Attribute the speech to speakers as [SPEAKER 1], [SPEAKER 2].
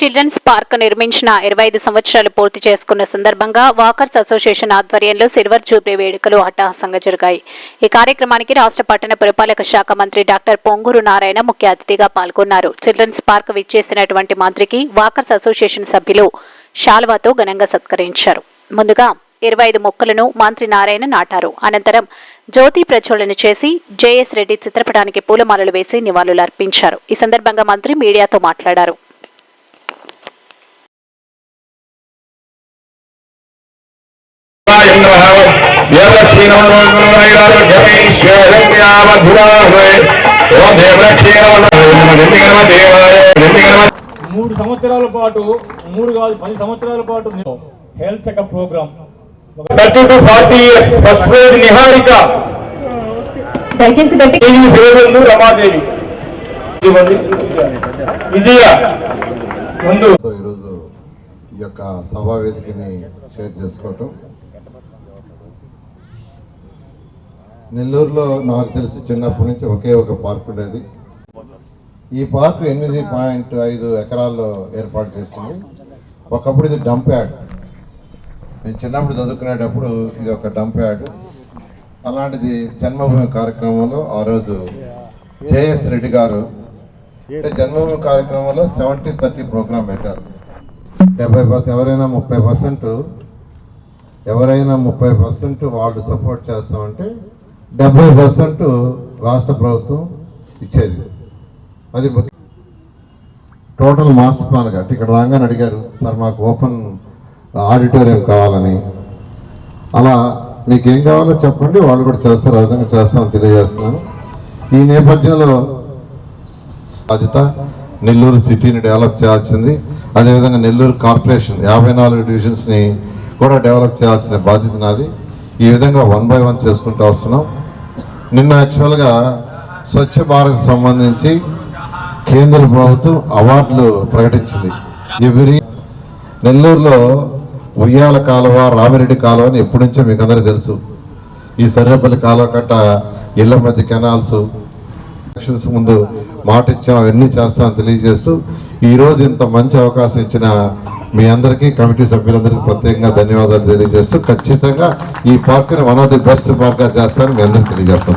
[SPEAKER 1] Children's park నిర్మించిన 25 సంవత్సరాలు పూర్తి చేసుకున్న సందర్భంగా వాకర్స్ అసోసియేషన్ ఆధ్వర్యంలో సిల్వర్ జూబ్లీ వేడుకలు అట్టహాసంగా జరిగాయి. ఈ కార్యక్రమానికి రాష్ట్ర పట్టణ పురపాలక శాఖ మంత్రి డాక్టర్ పొంగూరు నారాయణ ముఖ్య అతిథిగా పాల్గొన్నారు. చిల్డ్రన్స్ పార్క్ విచ్చేసినటువంటి మంత్రికి వాకర్స్ అసోసియేషన్ సభ్యులు శాల్వాతో ఘనంగా సత్కరించారు. ముందుగా 25 మొక్కలను మంత్రి నారాయణ నాటారు. అనంతరం జ్యోతి ప్రజ్వలన చేసి జేఎస్ రెడ్డి చిత్రపటానికి పూలమాలలు వేసి నివాళులు అర్పించారు. ఈ సందర్భంగా మంత్రి మీడియాతో మాట్లాడారు.
[SPEAKER 2] మూడు సంవత్సరాల పాటు 10 సంవత్సరాల పాటు health checkup programme 30 to 40 years first phase Niharika
[SPEAKER 3] దయచేసి
[SPEAKER 2] సేవలు రమాదేవి విజయ ముందు
[SPEAKER 4] ఈరోజు ఈ యొక్క సభా వేదికని షేర్ చేసుకోవటం. నెల్లూరులో నాకు తెలిసి చిన్నప్పటి నుంచి ఒకే ఒక పార్క్ ఉండేది. ఈ పార్క్ 8.5 ఎకరాల్లో ఏర్పాటు చేసింది. ఒకప్పుడు ఇది డంప్ యార్డ్. నేను చిన్నప్పుడు చదువుకునేటప్పుడు ఇది ఒక డంప్ యార్డ్. అలాంటిది జన్మభూమి కార్యక్రమంలో ఆ రోజు జేఎస్ రెడ్డి గారు జన్మభూమి కార్యక్రమంలో 70-30 ప్రోగ్రాం పెట్టారు. 70% ఎవరైనా 30% వాళ్ళు సపోర్ట్ చేస్తామంటే 70% రాష్ట్ర ప్రభుత్వం ఇచ్చేది. అది టోటల్ మాస్టర్ ప్లాన్ కాబట్టి ఇక్కడ రాగానే అడిగారు, సార్ మాకు ఓపెన్ ఆడిటోరియం కావాలని. అలా మీకు ఏం కావాలో చెప్పండి, వాళ్ళు కూడా చేస్తారు. ఆ విధంగా చేస్తామని తెలియజేస్తున్నాను. ఈ నేపథ్యంలో బాధ్యత నెల్లూరు సిటీని డెవలప్ చేయాల్సింది. అదేవిధంగా నెల్లూరు కార్పొరేషన్ 54 డివిజన్స్ని కూడా డెవలప్ చేయాల్సిన బాధ్యత నాది. ఈ విధంగా 1 by 1 చేసుకుంటూ వస్తున్నాం. నిన్న యాక్చువల్గా స్వచ్ఛ భారత్ సంబంధించి కేంద్ర ప్రభుత్వం అవార్డులు ప్రకటించింది. నెల్లూరులో ఉయ్యాల కాలువ, రామిరెడ్డి కాలువ అని ఎప్పటి నుంచో మీకు అందరికీ తెలుసు. ఈ సర్రేపల్లి కాలువ కట్ట, ఇళ్ల మధ్య కెనాల్స్ ఎలక్షన్స్ ముందు మాట ఇచ్చాం, అవన్నీ చేస్తామని తెలియజేస్తూ ఈరోజు ఇంత మంచి అవకాశం ఇచ్చిన మీ అందరికీ, కమిటీ సభ్యులందరికీ ప్రత్యేకంగా ధన్యవాదాలు తెలియజేస్తూ ఖచ్చితంగా ఈ పార్క్ని వన్ ఆఫ్ ది బెస్ట్ పార్క్గా చేస్తారని మీ అందరికీ తెలియజేస్తాం.